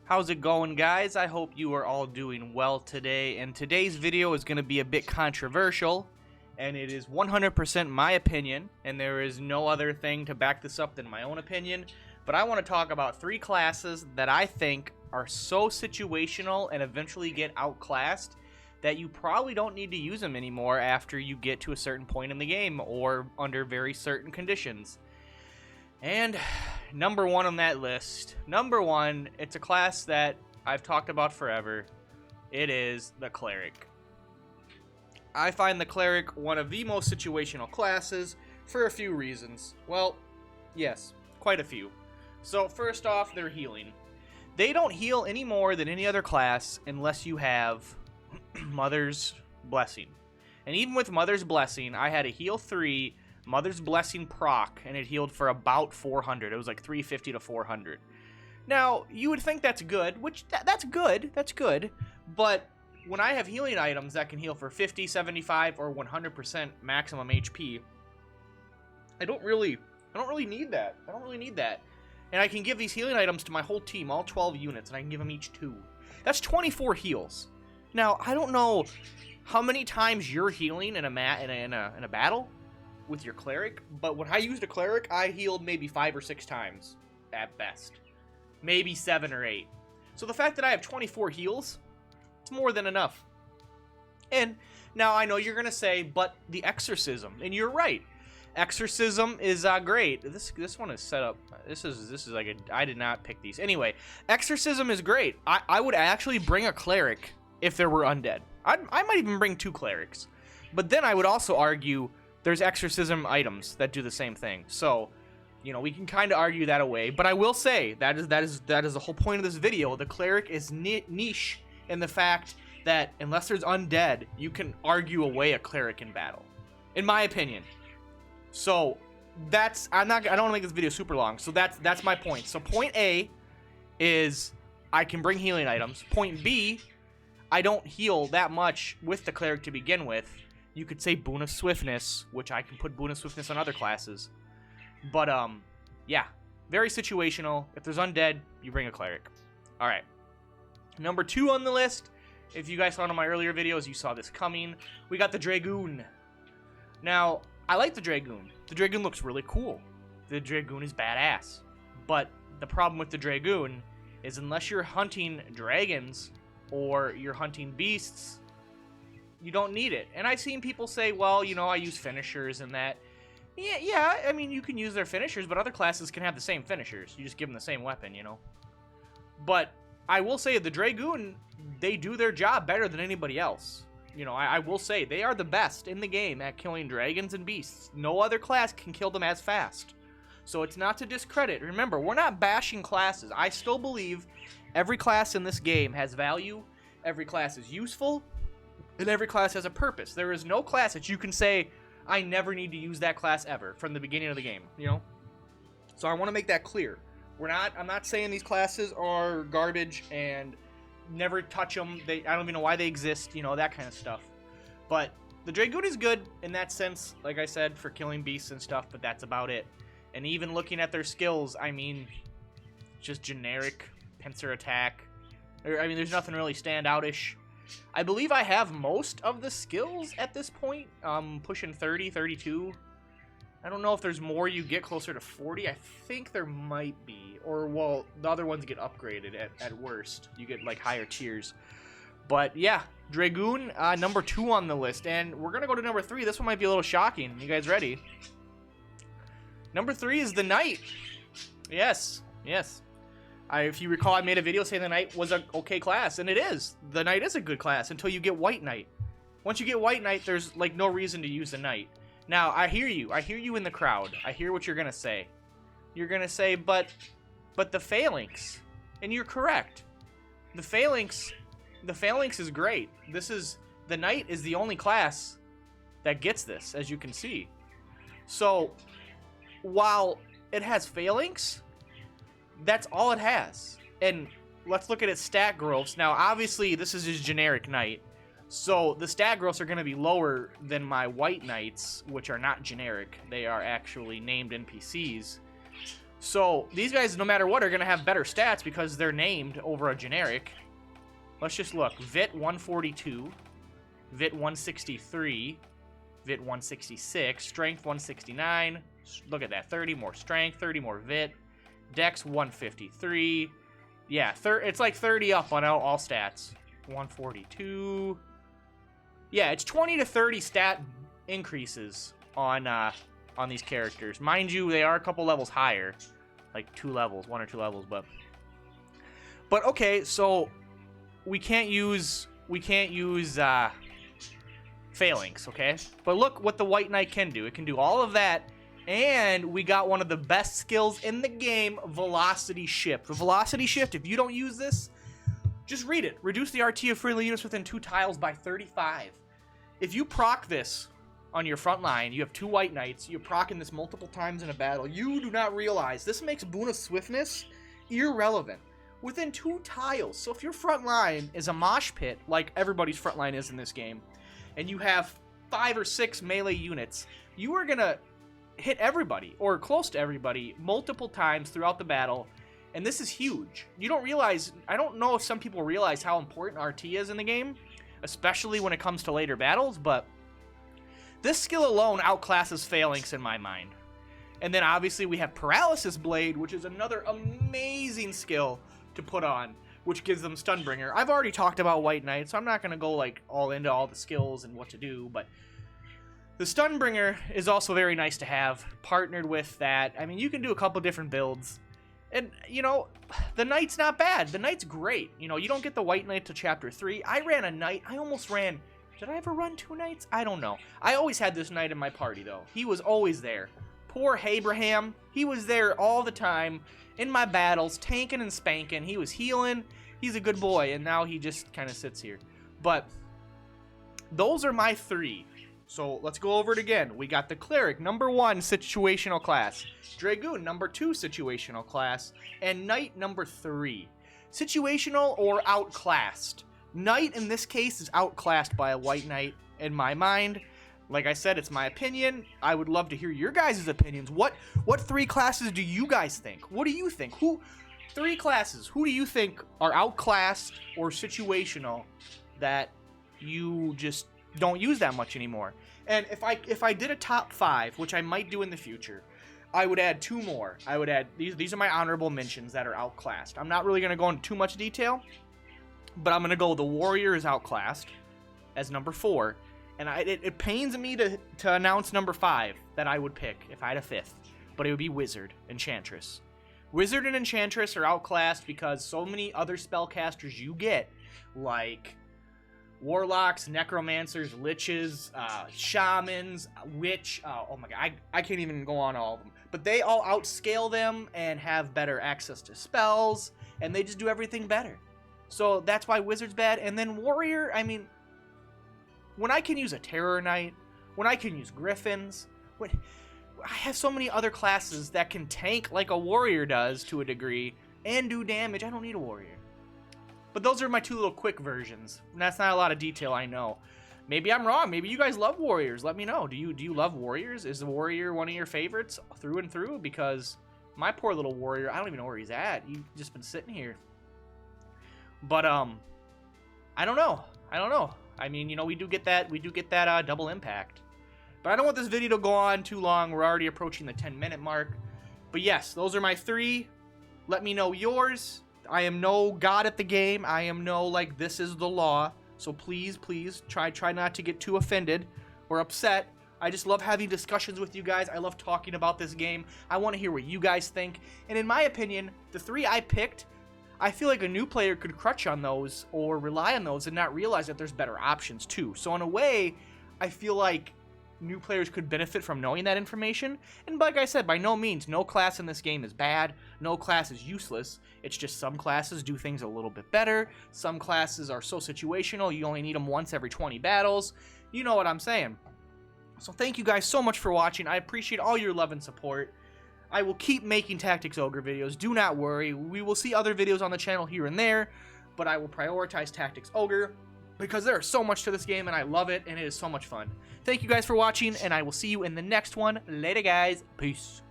How's it going, guys? I hope you are all doing well today, and today's video is going to be a bit controversial, and it is 100% my opinion, and there is no other thing to back this up than my own opinion, but I want to talk about 3 classes that I think are so situational and eventually get outclassed that you probably don't need to use them anymore after you get to a certain point in the game or under very certain conditions. And number 1 on that list, it's a class that I've talked about forever. It is the Cleric. I find the Cleric one of the most situational classes for a few reasons. Well, yes, quite a few. So first off, they're healing. They don't heal any more than any other class unless you have Mother's Blessing. And even with Mother's Blessing, I had a heal 3 Mother's Blessing proc, and it healed for about 400. It was like 350 to 400. Now, you would think that's good, which that's good, but when I have healing items that can heal for 50, 75, or 100% maximum HP, I don't really need that. And I can give these healing items to my whole team, all 12 units, and I can give them each 2. That's 24 heals. Now, I don't know how many times you're healing in a battle with your Cleric, but when I used a Cleric, I healed maybe 5 or 6 times at best. Maybe 7 or 8. So the fact that I have 24 heals, it's more than enough. And now I know you're going to say, but the Exorcism, and you're right. Exorcism is great. This one is set up. This is like I did not pick these. Anyway, Exorcism is great. I would actually bring a Cleric if there were undead. I might even bring 2 Clerics. But then I would also argue there's Exorcism items that do the same thing. So, you know, we can kind of argue that away. But I will say that is the whole point of this video. The Cleric is niche in the fact that unless there's undead, you can argue away a Cleric in battle, in my opinion. So I don't want to make this video super long. So that's my point. So point A is I can bring healing items. Point B, I don't heal that much with the Cleric to begin with. You could say Boon of Swiftness, which I can put Boon of Swiftness on other classes. But, yeah, very situational. If there's undead, you bring a Cleric. Alright. Number 2 on the list, if you guys saw one of my earlier videos, you saw this coming. We got the Dragoon. Now, I like the Dragoon. The Dragoon looks really cool. The Dragoon is badass. But the problem with the Dragoon is unless you're hunting dragons or you're hunting beasts, you don't need it. And I've seen people say, well, you know, I use finishers and that. Yeah, I mean, you can use their finishers, but other classes can have the same finishers. You just give them the same weapon, you know. But I will say the Dragoon, they do their job better than anybody else. You know, I will say they are the best in the game at killing dragons and beasts. No other class can kill them as fast. So it's not to discredit. Remember, we're not bashing classes. I still believe every class in this game has value. Every class is useful. And every class has a purpose. There is no class that you can say, I never need to use that class ever from the beginning of the game, you know? So I want to make that clear. I'm not saying these classes are garbage and never touch them. I don't even know why they exist, you know, that kind of stuff. But the Dragoon is good in that sense, like I said, for killing beasts and stuff, but that's about it. And even looking at their skills, I mean, just generic pincer attack. I mean, there's nothing really standout-ish. I believe I have most of the skills at this point. Pushing 30, 32. I don't know if there's more you get closer to 40. I think there might be. Or, well, the other ones get upgraded at worst. You get, like, higher tiers. But, yeah, Dragoon, number 2 on the list. And we're going to go to number 3. This one might be a little shocking. You guys ready? Number 3 is the Knight. Yes. If you recall, I made a video saying the Knight was an okay class, and it is. The Knight is a good class until you get White Knight. Once you get White Knight, there's, like, no reason to use the Knight. Now, I hear you. I hear you in the crowd. I hear what you're going to say. You're going to say, but the Phalanx. And you're correct. The Phalanx is great. The Knight is the only class that gets this, as you can see. So, while it has Phalanx, that's all it has. And let's look at its stat growths. Now, obviously, this is his generic Knight. So the stat growths are going to be lower than my White Knights, which are not generic. They are actually named NPCs. So these guys, no matter what, are going to have better stats because they're named over a generic. Let's just look. Vit 142, Vit 163, Vit 166, Strength 169. Look at that, 30 more Strength, 30 more Vit. Dex 153. Yeah, it's like 30 up on all stats. 142. Yeah, it's 20 to 30 stat increases on these characters. Mind you, they are a couple levels higher, like 2 levels, 1 or 2 levels, but okay, so we can't use phalanx, okay? But look what the White Knight can do. It can do all of that, and we got one of the best skills in the game, Velocity Shift. The Velocity Shift, if you don't use this, just read it. Reduce the RT of friendly units within 2 tiles by 35. If you proc this on your front line, you have 2 White Knights, you're proccing this multiple times in a battle, you do not realize this makes Boon of Swiftness irrelevant. Within 2 tiles. So if your front line is a mosh pit, like everybody's front line is in this game, and you have 5 or 6 melee units, you are going to hit everybody, or close to everybody, multiple times throughout the battle, and this is huge. You don't realize, I don't know if some people realize how important RT is in the game, especially when it comes to later battles, but this skill alone outclasses Phalanx in my mind. And then obviously we have Paralysis Blade, which is another amazing skill to put on, which gives them Stunbringer. I've already talked about White Knight, so I'm not going to go like all into all the skills and what to do, but the Stunbringer is also very nice to have, partnered with that. I mean, you can do a couple different builds. And, you know, the Knight's not bad. The Knight's great. You know, you don't get the White Knight to Chapter 3. I ran a Knight. I almost ran... Did I ever run 2 Knights? I don't know. I always had this Knight in my party, though. He was always there. Poor Abraham. He was there all the time in my battles, tanking and spanking. He was healing. He's a good boy, and now he just kind of sits here. But those are my 3. So let's go over it again. We got the Cleric, number 1 situational class. Dragoon, number 2 situational class. And Knight, number 3. Situational or outclassed. Knight, in this case, is outclassed by a White Knight, in my mind. Like I said, it's my opinion. I would love to hear your guys' opinions. What 3 classes do you guys think? What do you think? 3 classes, who do you think are outclassed or situational that you just don't use that much anymore? And if I did a top 5, which I might do in the future, I would add 2 more. I would add these are my honorable mentions that are outclassed. I'm not really going to go into too much detail, but I'm going to go the Warrior is outclassed as number 4. And it pains me to announce number 5 that I would pick if I had a 5th, but it would be Wizard, Enchantress. Wizard and Enchantress are outclassed because so many other spellcasters you get, like Warlocks, Necromancers, Liches, Shamans, Witch, oh my god, I can't even go on all of them. But they all outscale them and have better access to spells, and they just do everything better. So that's why Wizard's bad. And then Warrior, I mean, when I can use a Terror Knight, when I can use Griffins, when I have so many other classes that can tank like a Warrior does to a degree and do damage, I don't need a Warrior. But those are my 2 little quick versions. And that's not a lot of detail, I know. Maybe I'm wrong. Maybe you guys love Warriors. Let me know. Do you love Warriors? Is the Warrior one of your favorites through and through? Because my poor little Warrior, I don't even know where he's at. He's just been sitting here. But I don't know. I mean, you know, we do get that double impact. But I don't want this video to go on too long. We're already approaching the 10-minute mark. But yes, those are my 3. Let me know yours. I am no god at the game. I am no, like, this is the law. So please, try not to get too offended or upset. I just love having discussions with you guys. I love talking about this game. I want to hear what you guys think. And in my opinion, the 3 I picked, I feel like a new player could crutch on those or rely on those and not realize that there's better options too. So in a way, I feel like new players could benefit from knowing that information. And like I said, by no means, no class in this game is bad. No class is useless. It's just some classes do things a little bit better. Some classes are so situational, you only need them once every 20 battles. You know what I'm saying. So thank you guys so much for watching. I appreciate all your love and support. I will keep making Tactics Ogre videos. Do not worry. We will see other videos on the channel here and there, but I will prioritize Tactics Ogre because there is so much to this game and I love it and it is so much fun. Thank you guys for watching and I will see you in the next one. Later guys. Peace.